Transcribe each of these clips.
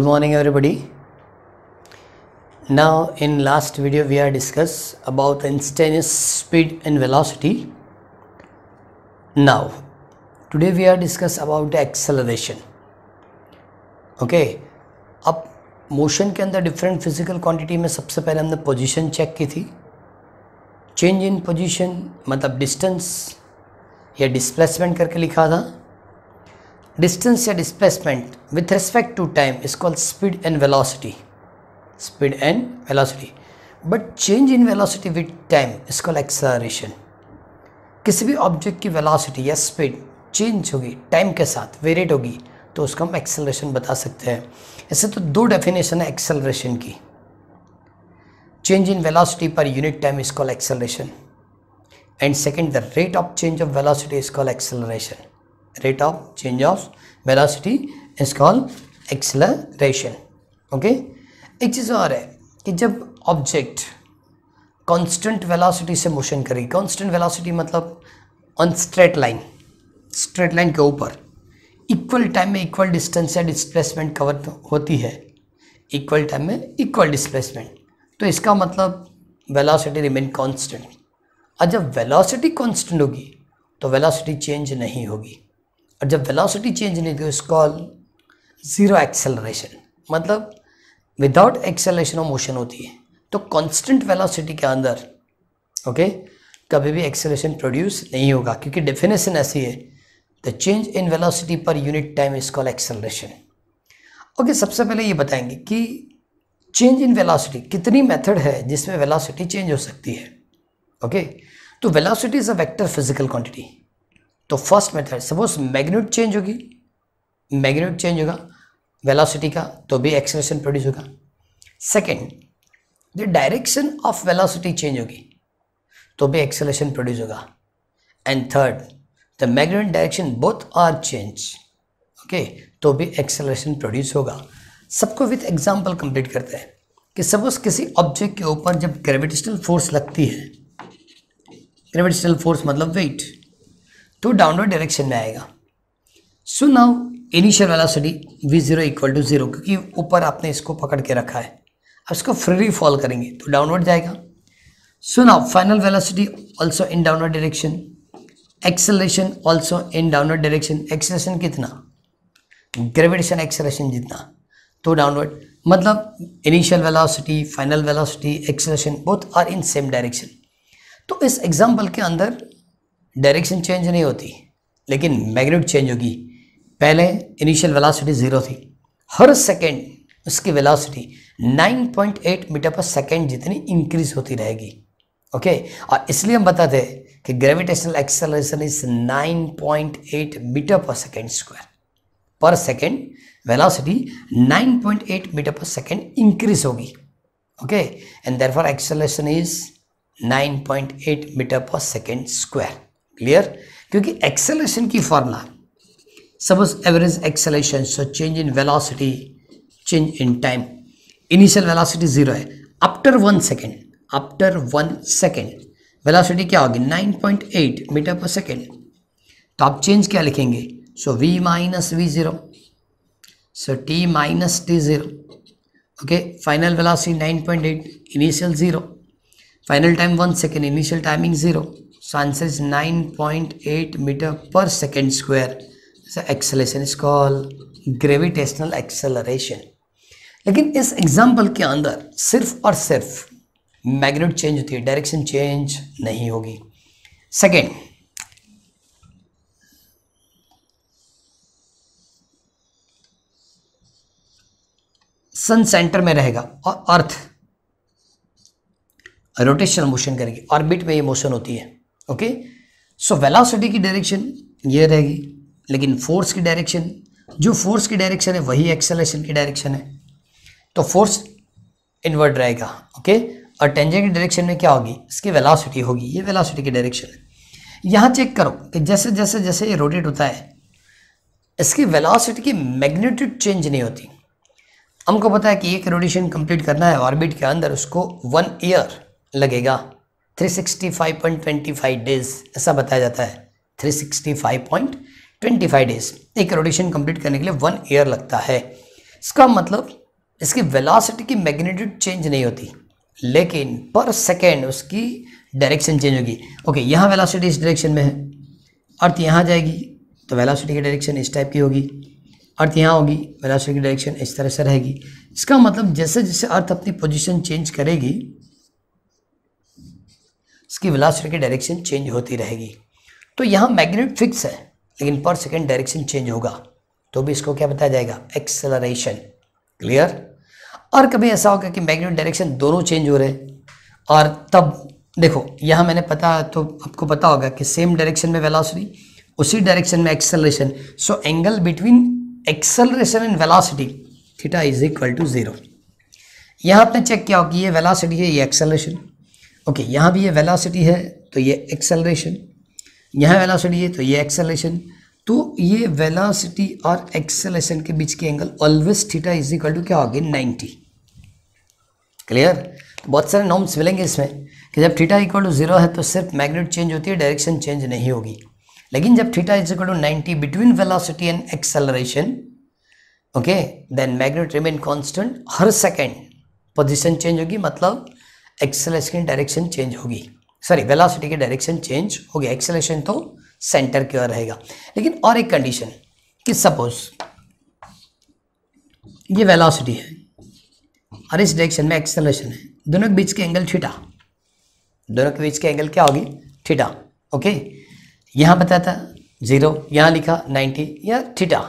morning everybody. Now in last video we are discussed about the instantaneous speed and velocity. Now today we are discuss about the acceleration. Okay, अब motion के अंदर different physical quantity में सबसे पहले हमने position check की थी. Change in position मतलब डिस्टेंस या डिस्प्लेसमेंट करके लिखा था. डिस्टेंस या displacement with respect to time is called speed and velocity. Speed and velocity. But change in velocity with time is called acceleration. किसी भी ऑब्जेक्ट की वेलोसिटी या स्पीड चेंज होगी टाइम के साथ, वेरिएट होगी, तो उसको हम एक्सेलरेशन बता सकते हैं. ऐसे तो दो डेफिनेशन है एक्सेलरेशन की. Change in velocity per unit time is called acceleration, and second the rate of change of velocity is called acceleration. Rate of change of velocity is called acceleration. Okay, एक चीज़ और है कि जब object constant velocity से motion करेगी, constant velocity मतलब on straight line, straight line के ऊपर इक्वल टाइम में इक्वल डिस्टेंस या डिस्प्लेसमेंट कवर होती है, इक्वल टाइम में इक्वल डिस्प्लेसमेंट, तो इसका मतलब वेलोसिटी रिमेन कांस्टेंट. और जब वेलोसिटी कांस्टेंट होगी तो वेलोसिटी चेंज नहीं होगी, और जब वेलोसिटी चेंज नहीं होगी इसको ज़ीरो एक्सेलरेशन, मतलब विदाउट एक्सेलरेशन ऑफ मोशन होती है. तो कांस्टेंट वेलोसिटी के अंदर ओके कभी भी एक्सेलरेशन प्रोड्यूस नहीं होगा, क्योंकि डेफिनेशन ऐसी है, the change in velocity per unit time is called acceleration. Okay, सबसे पहले ये बताएंगे कि चेंज इन वेलोसिटी कितनी मेथड है जिसमें वेलोसिटी चेंज हो सकती है. ओके, तो velocity is a vector physical quantity. तो first method, suppose magnitude change होगी, मैग्नीट्यूड चेंज होगा वेलोसिटी का तो भी एक्सेलरेशन प्रोड्यूस होगा. Second, the direction of velocity change होगी तो भी एक्सेलरेशन प्रोड्यूस होगा. And third, the magnitude direction both are change, okay, तो भी एक्सेलरेशन प्रोड्यूस होगा. सबको विथ एग्जाम्पल कंप्लीट करते हैं कि सपोज किसी ऑब्जेक्ट के ऊपर जब ग्रेविटेशनल फोर्स लगती है, ग्रेविटेशनल फोर्स मतलब वेट, तो डाउनवर्ड डायरेक्शन में आएगा. So now initial velocity v0 equal to 0, क्योंकि ऊपर आपने इसको पकड़ के रखा है. अब इसको फ्री फॉल करेंगे तो डाउनवर्ड जाएगा. So now final velocity also in downward direction, acceleration also in downward direction. Acceleration कितना? ग्रेविटेशन एक्सेलरेशन जितना, तो डाउनवर्ड, मतलब initial velocity, final velocity, acceleration both are in same direction. तो इस एग्जाम्पल के अंदर डायरेक्शन चेंज नहीं होती, लेकिन मैग्नीट्यूड चेंज होगी. पहले इनिशियल वेलोसिटी 0 थी, हर सेकेंड उसकी वेलोसिटी 9.8 मीटर पर सेकेंड जितनी इंक्रीज होती रहेगी. ओके, और इसलिए हम बताते हैं कि gravitational acceleration is 9.8 metre per second square. Per second velocity 9.8 metre per second increase होगी. Okay, and therefore acceleration is 9.8 metre per second square. Clear? क्योंकि एक्सेलरेशन की formula suppose average acceleration, so change in velocity, change in time. Initial velocity 0 है, after 1 second, after 1 second velocity क्या होगी? 9.8 metre per second. तो आप change क्या लिखेंगे? सो v minus v0, so t minus t0. Okay, final velocity 9.8, initial 0, final time 1 second, initial timing 0. So answer is 9.8 meter per second square. So acceleration is called gravitational acceleration. लेकिन इस example के अंदर सिर्फ और सिर्फ magnitude change होती है, direction change नहीं होगी. सेकेंड, सन सेंटर में रहेगा और अर्थ रोटेशनल मोशन करेगी, ऑर्बिट में ये मोशन होती है. ओके, सो वेलोसिटी की डायरेक्शन ये रहेगी, लेकिन फोर्स की डायरेक्शन, जो फोर्स की डायरेक्शन है वही एक्सेलरेशन की डायरेक्शन है, तो फोर्स इनवर्ट रहेगा. ओके, और टेंजेंट की डायरेक्शन में क्या होगी? इसकी वेलोसिटी होगी, ये वेलोसिटी की डायरेक्शन है. यहाँ चेक करो कि जैसे जैसे जैसे ये रोटेट होता है इसकी वेलोसिटी की मैग्नीट्यूड चेंज नहीं होती. हमको पता है कि एक रोटेशन कंप्लीट करना है ऑर्बिट के अंदर, उसको 1 ईयर लगेगा, 365.25 डेज ऐसा बताया जाता है. 365.25 डेज एक रोटेशन कंप्लीट करने के लिए 1 ईयर लगता है. इसका मतलब इसकी वेलोसिटी की मैग्नीट्यूड चेंज नहीं होती, लेकिन पर सेकेंड उसकी डायरेक्शन चेंज होगी। ओके, यहाँ वेलोसिटी इस डायरेक्शन में है, अर्थ यहाँ जाएगी तो वेलोसिटी की डायरेक्शन इस टाइप की होगी, अर्थ यहाँ होगी, वेलोसिटी की डायरेक्शन इस तरह से रहेगी। इसका मतलब जैसे जैसे अर्थ अपनी पोजीशन चेंज करेगी इसकी वेलोसिटी की डायरेक्शन चेंज होती रहेगी। तो यहाँ मैग्नीट्यूड फिक्स है, लेकिन पर सेकेंड डायरेक्शन चेंज होगा, तो भी इसको क्या बताया जाएगा, एक्सेलरेशन। क्लियर। और कभी ऐसा होगा कि मैग्नीट्यूड डायरेक्शन दोनों चेंज हो रहे हैं, और तब देखो यहाँ मैंने पता तो आपको पता होगा कि सेम डायरेक्शन में वेलोसिटी, उसी डायरेक्शन में acceleration, so angle between acceleration and velocity theta is equal to 0। यहाँ आपने चेक किया हो कि ये वेलोसिटी है, ये एक्सेलरेशन। ओके, यहाँ भी ये वेलोसिटी है तो ये एक्सेलरेशन, यहाँ वेलोसिटी है तो ये एक्सेलरेशन। तो ये वेलोसिटी और एक्सेलरेशन के बीच की angle always theta is equal to क्या होगी, 90। क्लियर। तो बहुत सारे नॉर्म्स मिलेंगे इसमें कि जब थीटा इक्वल टू 0 है तो सिर्फ मैग्नीट्यूड चेंज होती है, डायरेक्शन चेंज नहीं होगी। लेकिन जब theta is equal to 90 between velocity and acceleration, okay, then magnitude remain constant, हर सेकेंड पोजीशन चेंज होगी, मतलब एक्सेलरेशन की डायरेक्शन चेंज होगी, सॉरी वेलोसिटी की डायरेक्शन चेंज होगी, एक्सेलरेशन तो सेंटर की ओर रहेगा। लेकिन और एक कंडीशन कि सपोज ये वेलोसिटी है और इस डायरेक्शन में एक्सेलरेशन है, दोनों के बीच के एंगल थीटा, दोनों के बीच के एंगल क्या होगी, थीटा। ओके, यहाँ बताया था 0, यहाँ लिखा 90 या थीटा।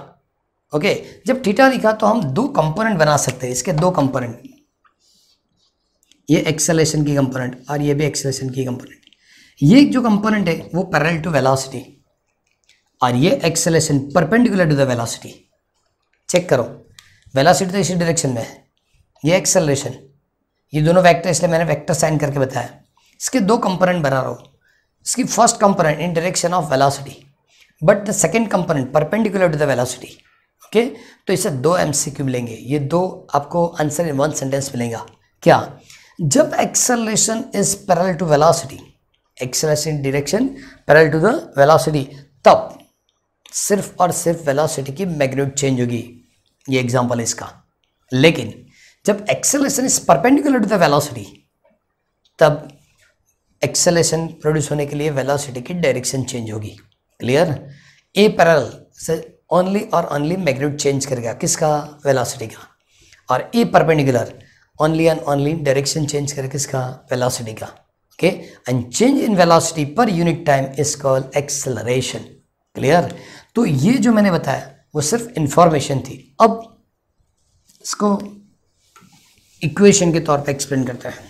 ओके, जब थीटा लिखा तो हम दो कंपोनेंट बना सकते हैं, इसके दो कंपोनेंट, ये एक्सेलरेशन की कंपोनेंट और ये भी एक्सेलरेशन की कंपोनेंट। ये जो कंपोनेंट है वो पैरेलल टू वेलोसिटी, और ये acceleration perpendicular to the velocity. Check करो, वेलोसिटी तो इसी डायरेक्शन में है, ये एक्सेलरेशन, ये दोनों वेक्टर, इसलिए मैंने वेक्टर साइन करके बताया। इसके दो कंपोनेंट बना रहा हूँ, इसकी first component in direction of velocity but the second component perpendicular to the velocity. Okay, तो इसे दो MCQ मिलेंगे, ये दो आपको आंसर इन वन सेंटेंस मिलेगा। क्या, जब acceleration is parallel to velocity, acceleration direction parallel to the velocity, तब सिर्फ और सिर्फ वेलोसिटी की मैग्नीट्यूड चेंज होगी, ये एग्जांपल है इसका। लेकिन जब acceleration is perpendicular to the velocity, तब एक्सेलरेशन प्रोड्यूस होने के लिए वेलोसिटी की डायरेक्शन चेंज होगी। क्लियर। ए पैरेलल से ओनली और ओनली मैग्नीट्यूड चेंज करेगा, किसका, वेलोसिटी का, और a perpendicular only and only direction change करेगा, किसका, वेलोसिटी का। Okay, and change in velocity per unit time is called acceleration. Clear. तो ये जो मैंने बताया वो सिर्फ इंफॉर्मेशन थी, अब इसको इक्वेशन के तौर पे एक्सप्लेन करते हैं।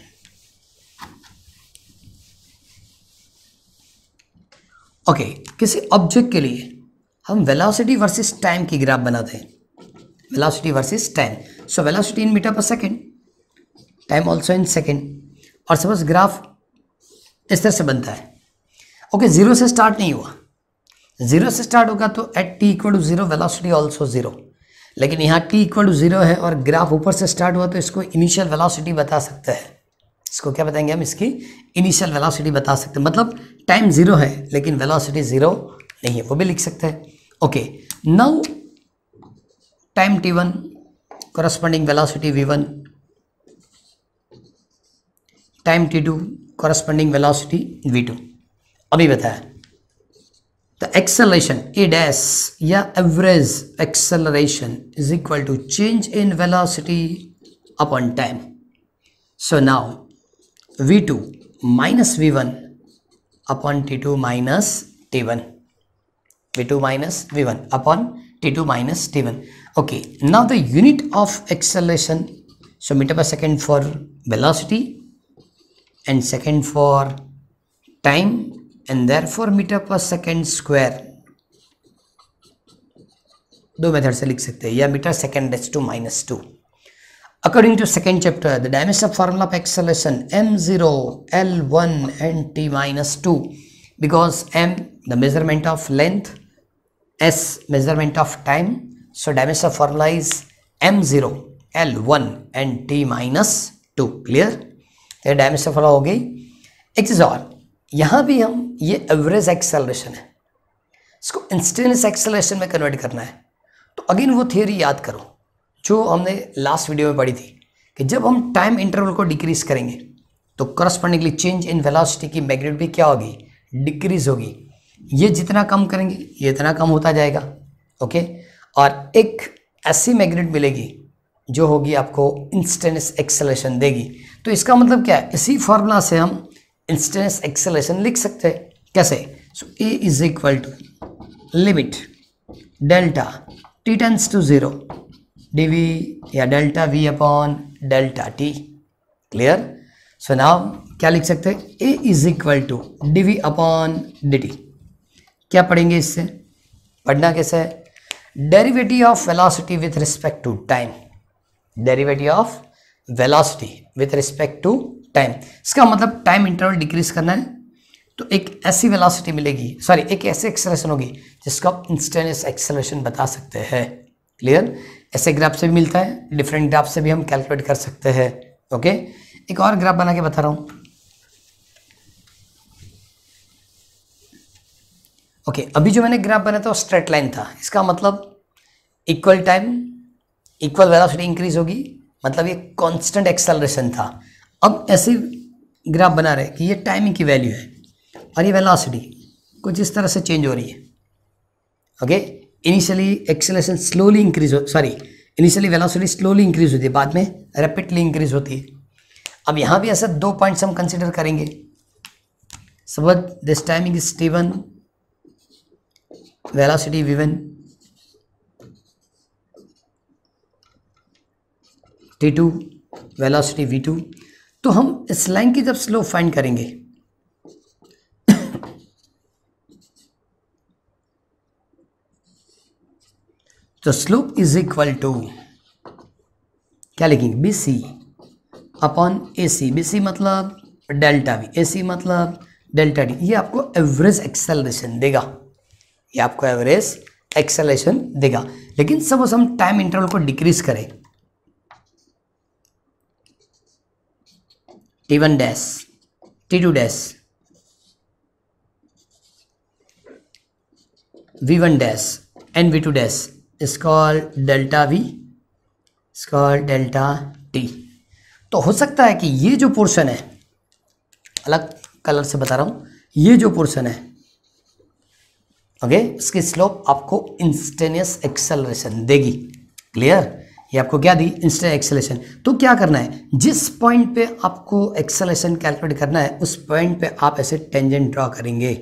ओके, किसी ऑब्जेक्ट के लिए हम वेलोसिटी वर्सेस टाइम की ग्राफ बनाते हैं, velocity versus time. So velocity in metre per second, time also in second, और सपोज ग्राफ इस तरह से बनता है। ओके, 0 से स्टार्ट नहीं हुआ, 0 से स्टार्ट होगा तो at t equal to 0 velocity also 0, लेकिन यहाँ t इक्वल टू 0 है और ग्राफ ऊपर से स्टार्ट हुआ तो इसको इनिशियल वेलोसिटी बता सकते हैं। इसको क्या बताएंगे हम, इसकी इनिशियल वेलोसिटी बता सकते हैं, मतलब टाइम 0 है लेकिन वेलोसिटी 0 नहीं है, वो भी लिख सकते हैं। Okay, now time t1 corresponding velocity v1, time t2 corresponding velocity v2। अभी बताया द एक्सेलरेशन ए डैश या average acceleration is equal to change in velocity upon time. So now v2 minus v1 upon t2 minus t1, v2 minus v1 upon t2 minus t1. Okay, now the unit of acceleration, so meter per second for velocity and second for time, and therefore meter per second square, दो method से लिख सकते हैं, या metre second raise to -2। According to second chapter, the dimension formula of acceleration m0, l1 and t minus 2, because m the measurement of length, s measurement of time, so dimension formula is m0, l1 and t minus 2. Clear? ये dimension formula हो गई। एक चीज और, यहाँ भी हम ये एवरेज एक्सेलरेशन है, इसको इंस्टेंटेनियस एक्सेलरेशन में कन्वर्ट करना है, तो अगेन वो थियरी याद करो जो हमने लास्ट वीडियो में पढ़ी थी कि जब हम टाइम इंटरवल को डिक्रीज करेंगे तो करस्पॉन्डिंगली चेंज इन वेलोसिटी की मैग्नीट्यूड भी क्या होगी, डिक्रीज होगी। ये जितना कम करेंगे ये इतना कम होता जाएगा, ओके। और एक ऐसी मैग्नीट्यूड मिलेगी जो होगी आपको इंस्टेंटेनियस एक्सेलरेशन देगी। तो इसका मतलब क्या है, इसी फॉर्मूला से हम इंस्टेंटेनियस एक्सेलरेशन लिख सकते हैं। कैसे? So a is equal to limit delta t tends to 0 dv या delta v upon delta t. Clear? So now क्या लिख सकते हैं, a is equal to dv upon dt। क्या पढ़ेंगे इससे? पढ़ना कैसे है, derivative of velocity with respect to time, derivative of velocity with respect to time. इसका मतलब टाइम इंटरवल डिक्रीज करना है तो एक ऐसी वेलोसिटी मिलेगी, सॉरी एक ऐसी एक्सेलरेशन होगी जिसको आप इंस्टेंटेनियस एक्सेलरेशन बता सकते हैं। क्लियर? ऐसे ग्राफ से भी मिलता है, डिफरेंट ग्राफ से भी हम कैलकुलेट कर सकते हैं, ओके। एक और ग्राफ बना के बता रहा हूं, ओके। अभी जो मैंने ग्राफ बनाया था वो स्ट्रेट लाइन था, इसका मतलब equal time equal velocity increase होगी, मतलब ये कांस्टेंट एक्सेलरेशन था। अब ऐसे ग्राफ बना रहे कि ये टाइमिंग की वैल्यू है और ये वेलोसिटी कुछ इस तरह से चेंज हो रही है, okay. Initially acceleration slowly increase हो, sorry initially velocity slowly increase होती है, बाद में रैपिडली इंक्रीज होती है। अब यहाँ भी ऐसे 2 पॉइंट्स हम कंसिडर करेंगे। Suppose this timing is t1, velocity v1, t2, velocity v2। तो हम इस लाइन की जब स्लोप फाइंड करेंगे तो स्लोप इज इक्वल टू क्या लिखेंगे, बी सी अपॉन ए सी। बी सी मतलब डेल्टा वी, ए सी मतलब डेल्टा डी। ये आपको एवरेज एक्सेलरेशन देगा, ये आपको एवरेज एक्सेलरेशन देगा। लेकिन सपोज हम टाइम इंटरवल को डिक्रीज करें, t1 dash, t2 dash, v1 dash and v2 dash is called delta v, is called delta t। तो हो सकता है कि ये जो पोर्शन है, अलग कलर से बता रहा हूं, ये जो पोर्शन है, ओके, इसकी स्लोप आपको इंस्टेंटेनियस एक्सेलरेशन देगी। क्लियर? ये आपको क्या दी, इंस्टेंट एक्सेलरेशन। तो क्या करना है, जिस पॉइंट पे आपको एक्सेलरेशन कैलकुलेट करना है उस पॉइंट पे आप ऐसे टेंजेंट ड्रॉ करेंगे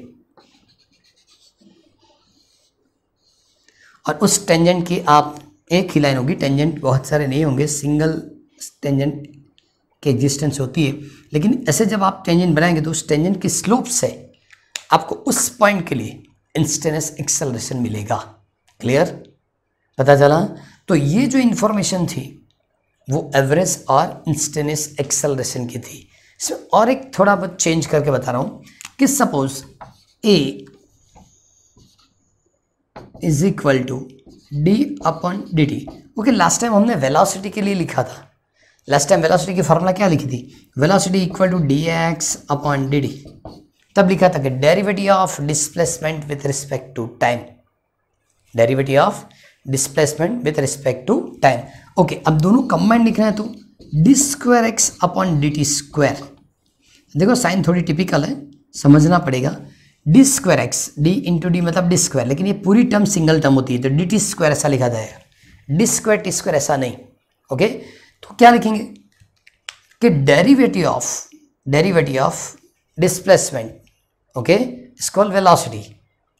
और उस टेंजेंट की आप एक ही लाइन होगी, टेंजेंट बहुत सारे नहीं होंगे, सिंगल टेंजेंट की एग्जिस्टेंस होती है। लेकिन ऐसे जब आप टेंजेंट बनाएंगे तो उस टेंजेंट की स्लोप से आपको उस पॉइंट के लिए इंस्टेंटेनियस एक्सेलरेशन मिलेगा। क्लियर? पता चला? तो ये जो इन्फॉर्मेशन थी वो एवरेज और इंस्टेंटेनियस एक्सेलरेशन की थी। इसमें और एक थोड़ा बहुत चेंज करके बता रहा हूँ कि suppose a is equal to d upon d t. Okay, last time हमने वेलोसिटी के लिए लिखा था, लास्ट टाइम वेलोसिटी की फॉर्मूला क्या लिखी थी, velocity equal to d x upon d d. तब लिखा था कि derivative of displacement with respect to time, derivative of displacement with respect to time. Okay, अब दोनों कंबाइंड लिखना है तो d square x upon d t square. देखो साइन थोड़ी टिपिकल है, समझना पड़ेगा। D square x, D into D मतलब डी स्क्वायर, लेकिन ये पूरी टर्म सिंगल टर्म होती है तो डी टी स्क्वायर ऐसा लिखा जाएगा, डी स्क्वायर टी स्क्वायर ऐसा नहीं। ओके, तो क्या लिखेंगे कि derivative of displacement, okay, is called velocity,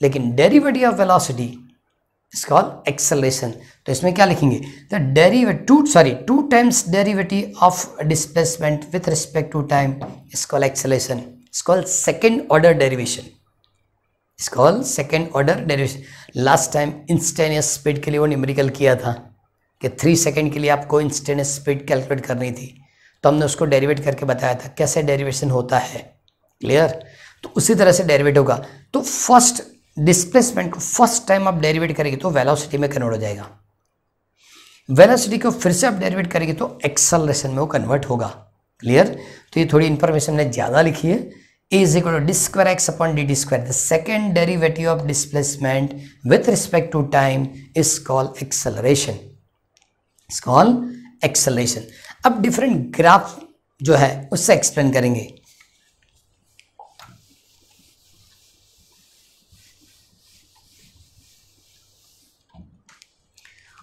लेकिन derivative of velocity is called acceleration. तो इसमें क्या लिखेंगे, the derivative two times derivative of displacement with respect to time is called acceleration, is called second order derivation, is called second order derivation. Last time instantaneous speed के लिए वो numerical किया था कि 3 सेकेंड के लिए आपको इंस्टेंटेनियस स्पीड कैलकुलेट करनी थी, तो हमने उसको डेरिवेट करके बताया था कैसे डेरिवेशन होता है। क्लियर? तो उसी तरह से डेरिवेट होगा। तो फर्स्ट डिस्प्लेसमेंट को फर्स्ट टाइम आप डेरिवेट करेंगे तो वेलोसिटी में कन्वर्ट हो जाएगा, वेलोसिटी को फिर से आप डेरिवेट करेंगे तो एक्सेलरेशन में वो कन्वर्ट होगा। क्लियर? तो ये थोड़ी इंफॉर्मेशन मैंने ज़्यादा लिखी है। A is equal to d square x upon dt square. The second derivative of displacement with respect to time is called acceleration. It's called acceleration. अब डिफरेंट ग्राफ जो है उससे एक्सप्लेन करेंगे।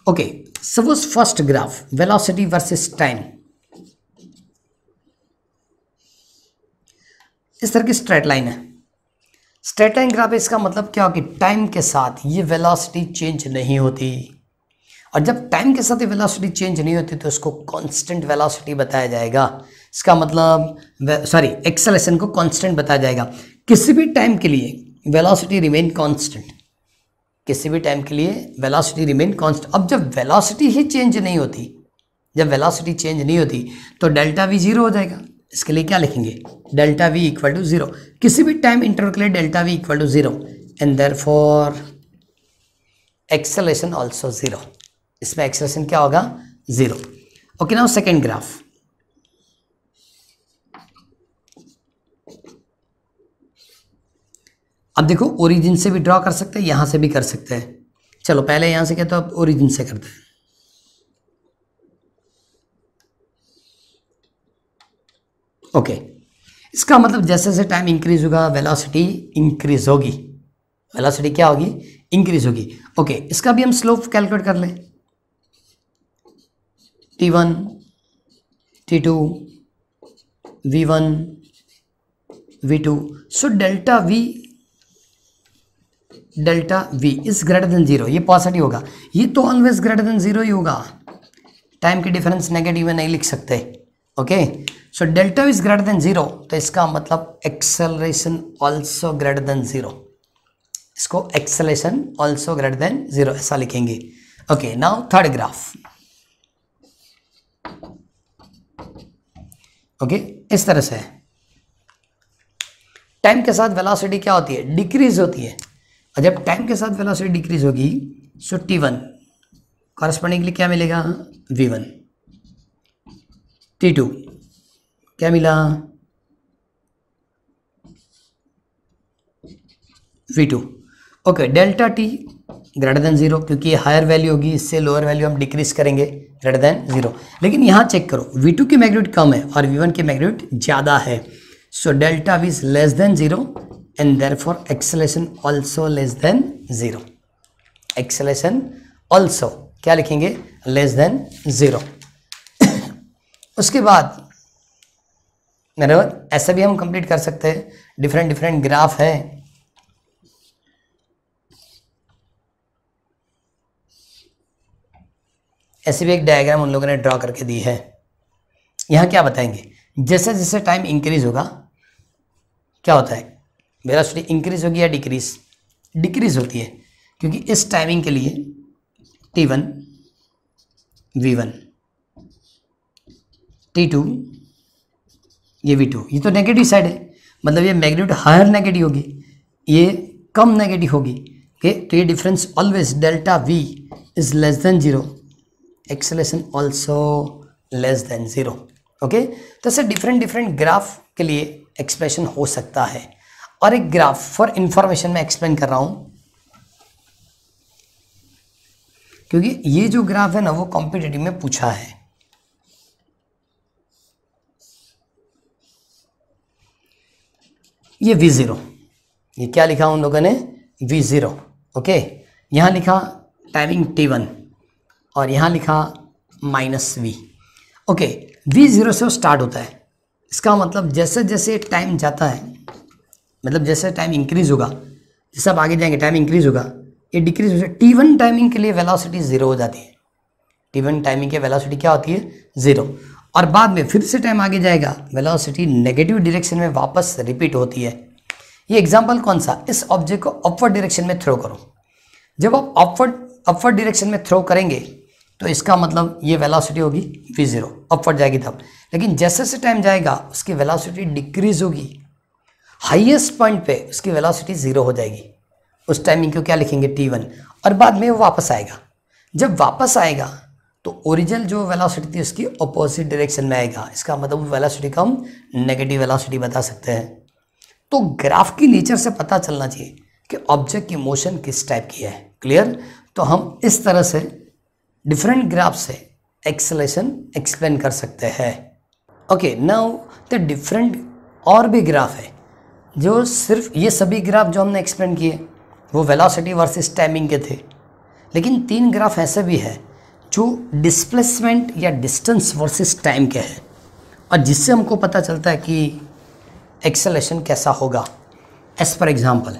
Okay, suppose first graph velocity versus time, इस तरह की straight line है। Straight line graph, इसका मतलब क्या हो कि टाइम के साथ ये वेलोसिटी चेंज नहीं होती, और जब टाइम के साथ ये वेलोसिटी चेंज नहीं होती तो इसको कांस्टेंट वेलोसिटी बताया जाएगा। इसका मतलब एक्सेलरेशन को कांस्टेंट बताया जाएगा। किसी भी टाइम के लिए वेलोसिटी रिमेन कांस्टेंट, किसी भी टाइम के लिए वेलोसिटी रिमेन कांस्टेंट। अब जब वेलोसिटी ही चेंज नहीं होती, जब वेलोसिटी चेंज नहीं होती तो डेल्टा वी जीरो हो जाएगा। इसके लिए क्या लिखेंगे, delta v equal to zero, किसी भी टाइम इंटरवल के लिए delta v equal to zero, and therefore acceleration also zero. इसमें एक्सेलरेशन क्या होगा, zero. Okay, now second graph. अब देखो, ओरिजिन से भी ड्रॉ कर सकते हैं, यहां से भी कर सकते हैं। चलो पहले यहां से कहते हो, अब ओरिजिन से करते हैं। ओके, इसका मतलब जैसे जैसे टाइम इंक्रीज होगा वेलोसिटी इंक्रीज होगी, वेलोसिटी क्या होगी, इंक्रीज होगी। ओके, इसका भी हम स्लोप कैलकुलेट कर लें, t1 t2 v1 v2, so delta v is greater than zero. ये पॉजिटिव होगा, ये तो ऑलवेज ग्रेटर देन जीरो ही होगा, टाइम के डिफरेंस नेगेटिव में नहीं लिख सकते। Okay, so delta is greater than zero, तो इसका मतलब acceleration also greater than zero, इसको acceleration also greater than zero ऐसा लिखेंगे। Okay, now third graph. Okay, इस तरह से टाइम के साथ वेलोसिटी क्या होती है, डिक्रीज होती है, और जब टाइम के साथ वेलोसिटी डिक्रीज होगी सो t1 कॉरेस्पॉन्डिंगली क्या मिलेगा, v1, t2 क्या मिला, v2। Okay, delta t greater than zero, क्योंकि ये हायर वैल्यू होगी, इससे लोअर वैल्यू हम डिक्रीज करेंगे, ग्रेटर देन जीरो। लेकिन यहाँ चेक करो, v2 की मैग्नीट्यूड कम है और v1 की मैग्नीट्यूड ज़्यादा है, सो delta v is less than zero and therefore acceleration also less than zero. Acceleration also क्या लिखेंगे, लेस देन जीरो। उसके बाद बराबर ऐसा भी हम कंप्लीट कर सकते हैं, डिफरेंट डिफरेंट ग्राफ है। ऐसी भी एक डायग्राम उन लोगों ने ड्रॉ करके दी है। यहाँ क्या बताएंगे, जैसे जैसे टाइम इंक्रीज होगा क्या होता है, वेलोसिटी इंक्रीज होगी या डिक्रीज, डिक्रीज होती है, क्योंकि इस टाइमिंग के लिए t1 v1 t2 ये v2, ये तो नेगेटिव साइड है, मतलब ये मैग्नीट्यूड हायर नेगेटिव होगी, ये कम नेगेटिव होगी। ओके, तो ये difference always delta v is less than zero, acceleration also less than zero. Okay, तो ऐसे डिफरेंट डिफरेंट ग्राफ के लिए एक्सप्रेशन हो सकता है। और एक ग्राफ फॉर इंफॉर्मेशन में एक्सप्लेन कर रहा हूं, क्योंकि ये जो ग्राफ है ना वो कॉम्पिटिटिव में पूछा है। ये v0, ये क्या लिखा उन लोगों ने, v0। ओके, यहाँ लिखा टाइमिंग t1 और यहाँ लिखा -v। ओके, v0 से वो स्टार्ट होता है, इसका मतलब जैसे जैसे टाइम जाता है, मतलब जैसे टाइम इंक्रीज होगा, जैसे आप आगे जाएंगे टाइम इंक्रीज होगा, ये डिक्रीज हो जाए। t1 टाइमिंग के लिए वेलोसिटी जीरो हो जाती है, t1 टाइमिंग की वेलोसिटी क्या होती है, जीरो, और बाद में फिर से टाइम आगे जाएगा, वेलोसिटी नेगेटिव डायरेक्शन में वापस रिपीट होती है। ये एग्जांपल कौन सा, इस ऑब्जेक्ट को अपवर्ड डायरेक्शन में थ्रो करो, जब आप अपवर्ड डायरेक्शन में थ्रो करेंगे तो इसका मतलब ये वेलोसिटी होगी v0, अपवर्ड जाएगी तब, लेकिन जैसे जैसे टाइम जाएगा उसकी वेलोसिटी डिक्रीज होगी, हाईएस्ट पॉइंट पे उसकी वेलोसिटी जीरो हो जाएगी। उस टाइमिंग को क्या लिखेंगे, t1, और बाद में वो वापस आएगा। जब वापस आएगा तो ओरिजिनल जो वेलोसिटी थी उसकी अपोजिट डायरेक्शन में आएगा, इसका मतलब वेलोसिटी को हम नेगेटिव वेलोसिटी बता सकते हैं। तो ग्राफ की नेचर से पता चलना चाहिए कि ऑब्जेक्ट की मोशन किस टाइप की है। क्लियर? तो हम इस तरह से डिफरेंट ग्राफ से एक्सेलरेशन एक्सप्लेन कर सकते हैं। ओके, नाउ द डिफरेंट और भी ग्राफ है जो सिर्फ ये सभी ग्राफ जो हमने एक्सप्लेन किए वो वेलोसिटी वर्सेस टाइमिंग के थे, लेकिन 3 ग्राफ ऐसे भी है जो डिस्प्लेसमेंट या डिस्टेंस वर्सेस टाइम के हैं और जिससे हमको पता चलता है कि एक्सेलरेशन कैसा होगा। As per example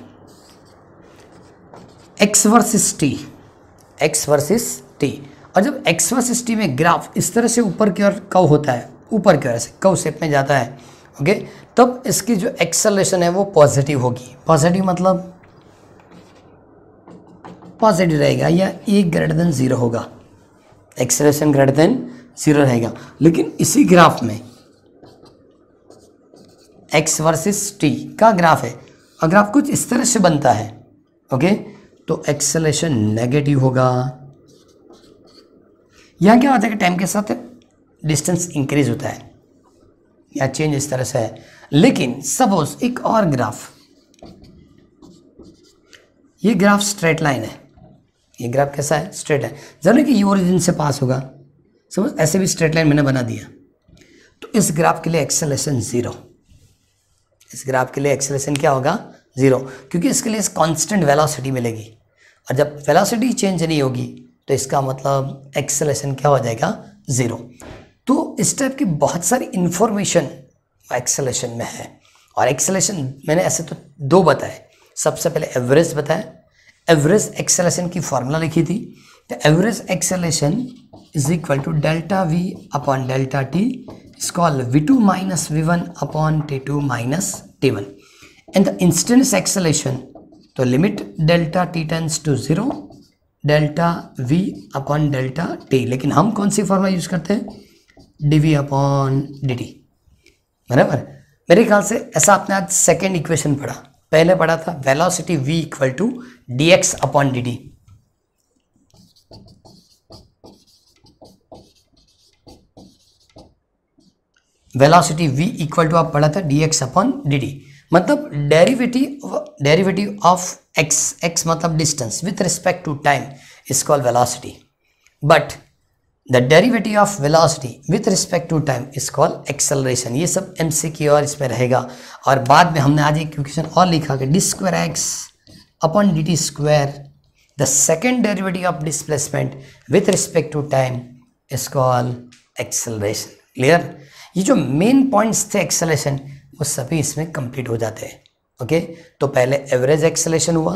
x versus t, x versus t, और जब एक्स वर्सेस टी में ग्राफ इस तरह से ऊपर की ओर कर्व होता है, ऊपर की ओर ऐसे कर्व शेप में जाता है, ओके, तब इसकी जो एक्सेलरेशन है वो पॉजिटिव होगी। पॉजिटिव मतलब पॉजिटिव रहेगा या ए ग्रेटर देन 0 होगा, एक्सेलरेशन ग्रेटर देन 0 रहेगा। लेकिन इसी ग्राफ में एक्स वर्सेस टी का ग्राफ है और ग्राफ कुछ इस तरह से बनता है, ओके, तो एक्सेलरेशन नेगेटिव होगा। यहाँ क्या होता है कि टाइम के साथ डिस्टेंस इंक्रीज होता है या चेंज इस तरह से है। लेकिन सपोज एक और ग्राफ, ये ग्राफ स्ट्रेट लाइन है, ये ग्राफ कैसा है, स्ट्रेट है, जाने कि ये ओरिजिन से पास होगा, सपोज ऐसे भी स्ट्रेट लाइन मैंने बना दिया, तो इस ग्राफ के लिए एक्सेलरेशन 0, इस ग्राफ के लिए एक्सेलरेशन क्या होगा, 0, क्योंकि इसके लिए कांस्टेंट वेलोसिटी मिलेगी और जब वेलोसिटी चेंज नहीं होगी तो इसका मतलब एक्सेलरेशन क्या हो जाएगा, 0। तो इस टाइप की बहुत सारी इंफॉर्मेशन एक्सेलरेशन में है और एक्सेलरेशन मैंने ऐसे तो 2 बताए। सबसे पहले एवरेज बताया, एवरेज एक्सेलरेशन की फॉर्मूला लिखी थी, तो average acceleration is equal to delta v upon delta t is called v2 minus v1 upon t2 minus t1 and the instantaneous acceleration, तो limit delta t tends to 0 delta v upon delta t, लेकिन हम कौन सी formula use करते हैं, dv upon dt, बराबर। मेरे ख्याल से ऐसा आपने आज सेकेंड इक्वेशन पढ़ा, पहले पढ़ा था velocity v equal to dx upon dt, velocity v equal to आप पढ़ा था dx अपॉन dt, मतलब डेरिवेटिव ऑफ x मतलब distance with respect to time is called velocity, but the derivative of velocity with respect to time is called acceleration. ये सब MCQ और इसमें रहेगा। और बाद में हमने आज एक इक्वेशन और लिखा कि d2x upon dt square the second derivative of displacement with respect to time is called acceleration. Clear? ये जो मेन पॉइंट्स थे एक्सेलरेशन वो सभी इसमें कंप्लीट हो जाते हैं। ओके, तो पहले एवरेज एक्सेलरेशन हुआ,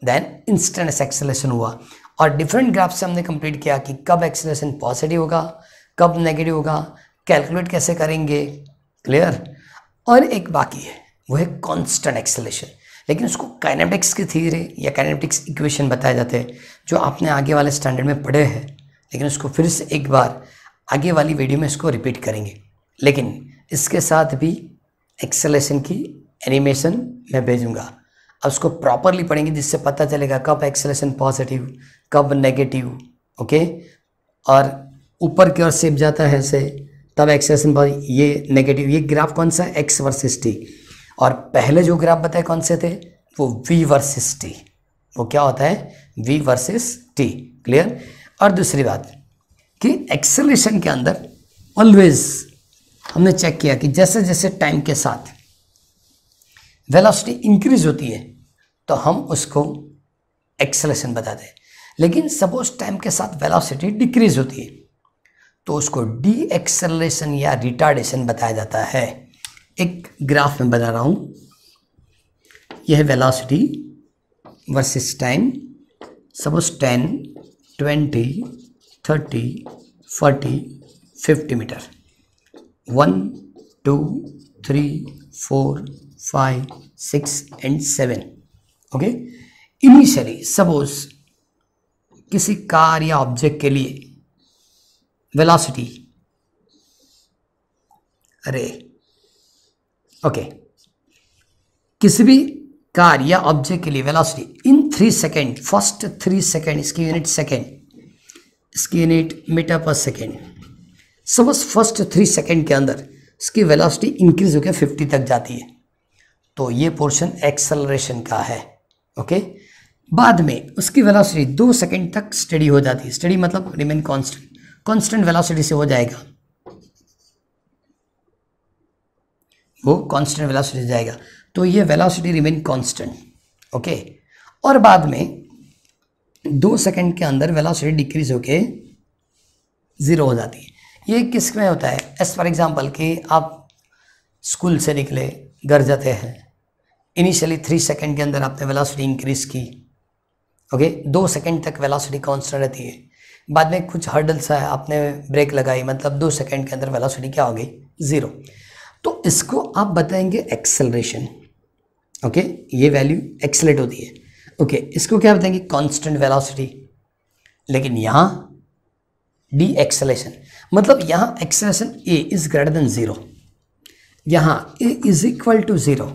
देन इंस्टेंटेनियस एक्सेलरेशन हुआ और डिफरेंट ग्राफ से हमने कंप्लीट किया कि कब एक्सेलरेशन पॉजिटिव होगा, कब नेगेटिव होगा, कैलकुलेट कैसे करेंगे। क्लियर? और एक बाकी है, वो है कांस्टेंट एक्सेलरेशन, लेकिन उसको काइनेटिक्स की थ्योरी या काइनेटिक्स इक्वेशन बताए जाते हैं जो आपने आगे वाले स्टैंडर्ड में पढ़े हैं, लेकिन उसको फिर से एक बार आगे वाली वीडियो में इसको रिपीट करेंगे। लेकिन इसके साथ भी एक्सेलरेशन की एनिमेशन मैं भेजूंगा, अब उसको प्रॉपरली पढ़ेंगे जिससे पता चलेगा कब एक्सेलरेशन पॉजिटिव, कब नेगेटिव। ओके, और ऊपर की ओर शेप जाता है ऐसे, तब एक्सेलरेशन पॉजिटिव, ये नेगेटिव। ये ग्राफ कौन सा है, एक्स वर्सेस टी, और पहले जो ग्राफ बताए कौन से थे, वो वी वर्सेस टी। वो क्या होता है, वी वर्सेस टी। क्लियर? और दूसरी बात कि एक्सेलरेशन के अंदर ऑलवेज हमने चेक किया कि जैसे जैसे टाइम के साथ वेलोसिटी इंक्रीज होती है तो हम उसको एक्सेलरेशन बताते हैं, लेकिन सपोज टाइम के साथ वेलोसिटी डिक्रीज होती है तो उसको डी एक्सेलरेशन या रिटार्डेशन बताया जाता है। एक ग्राफ में बना रहा हूँ, यह है velocity versus time, suppose 10, 20, 30, 40, 50 metre, 1, 2, 3, 4, 5, 6 and 7। ओके, इनिशियली सपोज किसी कार या ऑब्जेक्ट के लिए वेलोसिटी, किसी भी कार या ऑब्जेक्ट के लिए वेलोसिटी इन 3 सेकेंड, फर्स्ट 3 सेकेंड, इसकी यूनिट सेकेंड, इसकी unit metre per second. Suppose first 3 second के अंदर इसकी वेलोसिटी इंक्रीज होकर 50 तक जाती है तो ये पोर्शन एक्सेलरेशन का है। ओके, बाद में उसकी वेलोसिटी 2 सेकेंड तक स्टडी हो जाती है, स्टडी मतलब रिमेन कांस्टेंट, कांस्टेंट वेलोसिटी से हो जाएगा, वो कांस्टेंट वेलोसिटी से जाएगा, तो ये वेलोसिटी रिमेन कांस्टेंट, ओके। और बाद में 2 सेकंड के अंदर वेलोसिटी डिक्रीज होके 0 हो जाती है। ये किस में होता है? एज फॉर एग्जांपल कि आप स्कूल से निकले, घर जाते हैं, इनिशियली 3 सेकंड के अंदर आपने वेलोसिटी इंक्रीज की, ओके, 2 सेकंड तक वेलोसिटी कांस्टेंट रहती है। बाद में कुछ हर्डल्स है, आपने ब्रेक लगाई, मतलब 2 सेकंड के अंदर वेलोसिटी क्या हो गई? 0। तो इसको आप बताएंगे एक्सेलरेशन, ओके, ये वैल्यू एक्सेलरेट होती है, ओके। इसको क्या बताएंगे? Constant velocity. लेकिन यहाँ डी एक्सेलेशन, मतलब यहाँ acceleration A is greater then 0, यहाँ ए इज इक्वल टू 0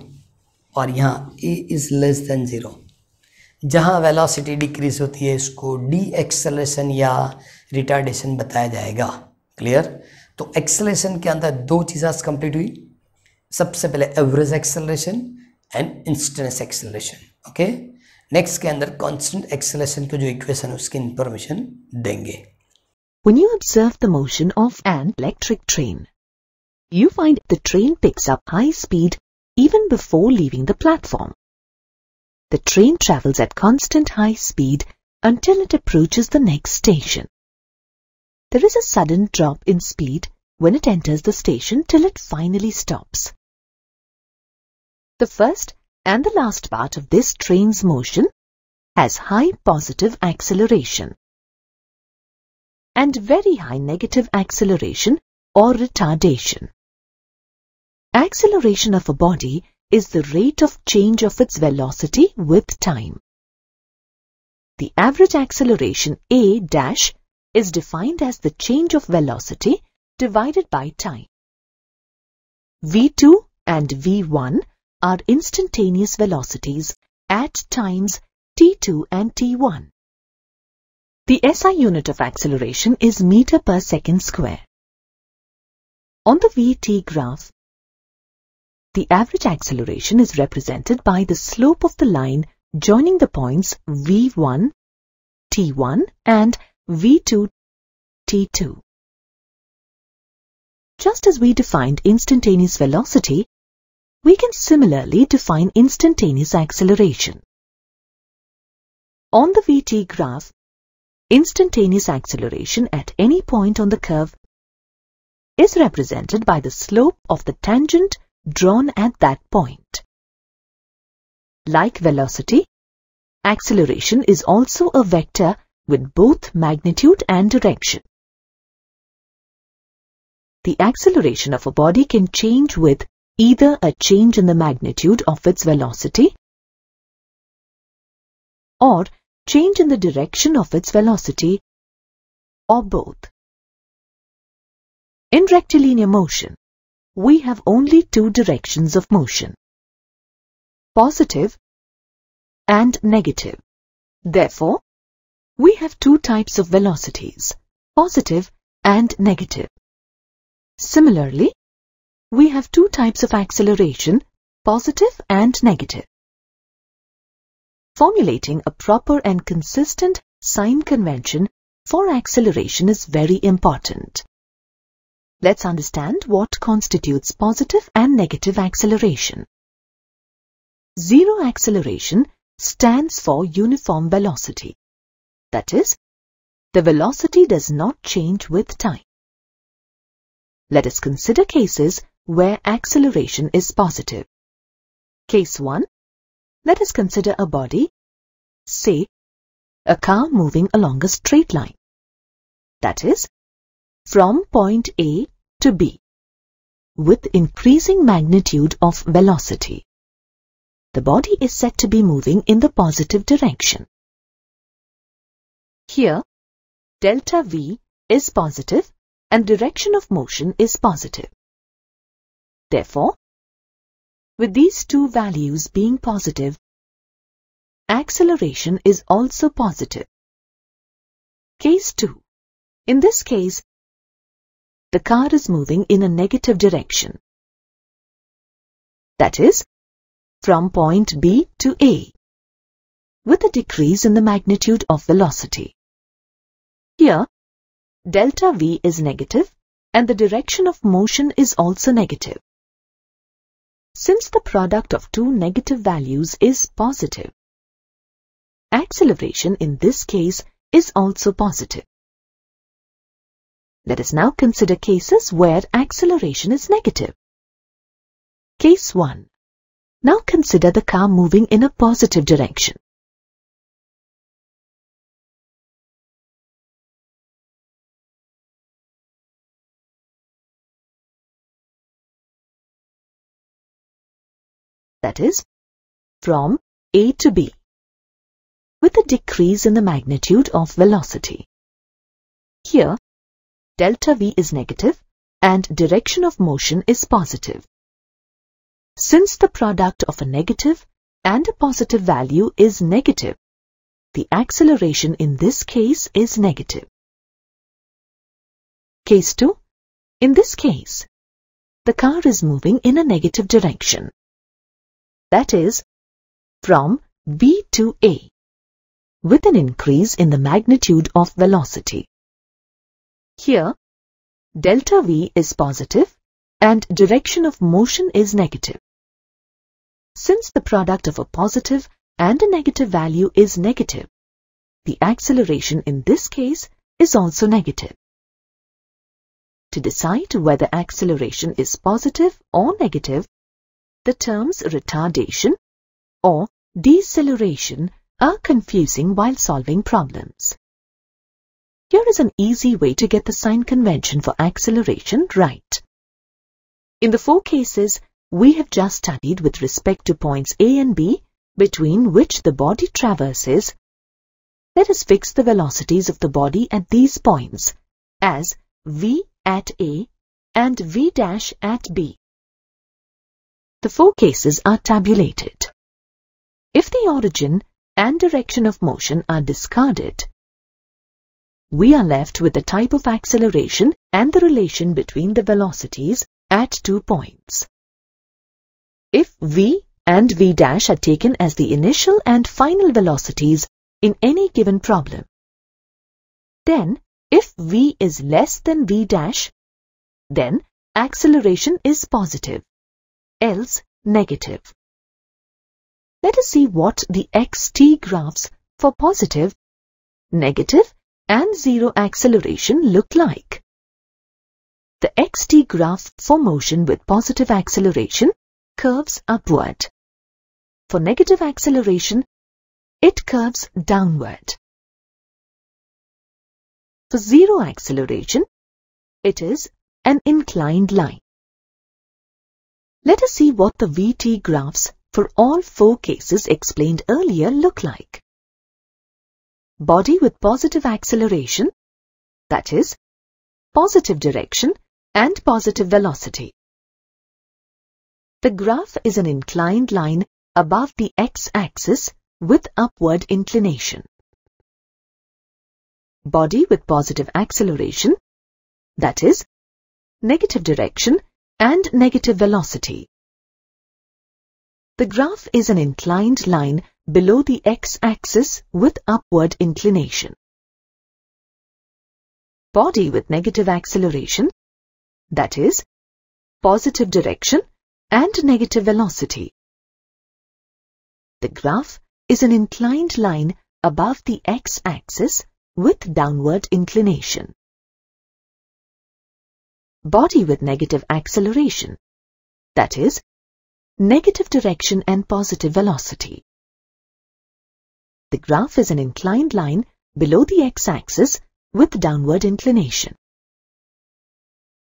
और यहाँ ए इज लेस देन 0। जहाँ वेलोसिटी डिक्रीज होती है इसको डी एक्सेलेशन या रिटार्डेशन बताया जाएगा। क्लियर? तो एक्सेलेशन के अंदर 2 चीज़ें कंप्लीट हुई, सबसे पहले average acceleration and instantaneous acceleration, okay. Next के अंदर कांस्टेंट एक्सेलरेशन को जो इक्वेशन उसकी इंफॉर्मेशन देंगे। When you observe the motion of an electric train, you find the train picks up high speed even before leaving the platform. The train travels at constant high speed until it approaches the next station. There is a sudden drop in speed when it enters the station till it finally stops. The first and the last part of this train's motion has high positive acceleration and very high negative acceleration or retardation. Acceleration of a body is the rate of change of its velocity with time. The average acceleration A dash is defined as the change of velocity divided by time. V2 and V1 are instantaneous velocities at times t2 and t1. The SI unit of acceleration is meter per second square. On the VT graph, the average acceleration is represented by the slope of the line joining the points V1, T1 and V2, T2. Just as we defined instantaneous velocity, we can similarly define instantaneous acceleration. On the VT graph, instantaneous acceleration at any point on the curve is represented by the slope of the tangent drawn at that point. Like velocity, acceleration is also a vector with both magnitude and direction. The acceleration of a body can change with either a change in the magnitude of its velocity or change in the direction of its velocity, or both. In rectilinear motion, we have only 2 directions of motion, positive and negative. Therefore, we have 2 types of velocities, positive and negative. Similarly, we have 2 types of acceleration, positive and negative. Formulating a proper and consistent sign convention for acceleration is very important. Let's understand what constitutes positive and negative acceleration. Zero acceleration stands for uniform velocity. That is, the velocity does not change with time. Let us consider cases where acceleration is positive. Case 1. Let us consider a body, say, a car moving along a straight line. That is, from point A to B, with increasing magnitude of velocity. The body is said to be moving in the positive direction. Here, delta V is positive and direction of motion is positive. Therefore, with these 2 values being positive, acceleration is also positive. Case 2. In this case, the car is moving in a negative direction. That is, from point B to A, with a decrease in the magnitude of velocity. Here, delta V is negative and the direction of motion is also negative. Since the product of two negative values is positive, acceleration in this case is also positive. Let us now consider cases where acceleration is negative. Case 1. Now consider the car moving in a positive direction. That is, from A to B, with a decrease in the magnitude of velocity. Here, delta V is negative and direction of motion is positive. Since the product of a negative and a positive value is negative, the acceleration in this case is negative. Case 2. In this case, the car is moving in a negative direction. That is, from B to A, with an increase in the magnitude of velocity. Here, delta V is positive and direction of motion is negative. Since the product of a positive and a negative value is negative, the acceleration in this case is also negative. To decide whether acceleration is positive or negative, the terms retardation or deceleration are confusing while solving problems. Here is an easy way to get the sign convention for acceleration right. In the four cases we have just studied with respect to points A and B between which the body traverses, let us fix the velocities of the body at these points as V at A and V' at B. The four cases are tabulated. If the origin and direction of motion are discarded, we are left with the type of acceleration and the relation between the velocities at 2 points. If V and V' are taken as the initial and final velocities in any given problem, then if V is less than V', then acceleration is positive, else negative. Let us see what the xt graphs for positive, negative and zero acceleration look like. The xt graph for motion with positive acceleration curves upward. For negative acceleration, it curves downward. For zero acceleration, it is an inclined line. Let us see what the Vt graphs for all four cases explained earlier look like. Body with positive acceleration, that is, positive direction and positive velocity. The graph is an inclined line above the x-axis with upward inclination. Body with positive acceleration, that is, negative direction and negative velocity. The graph is an inclined line below the x-axis with upward inclination. Body with negative acceleration, that is, positive direction and negative velocity. The graph is an inclined line above the x-axis with downward inclination. Body with negative acceleration, that is, negative direction and positive velocity. The graph is an inclined line below the x-axis with downward inclination.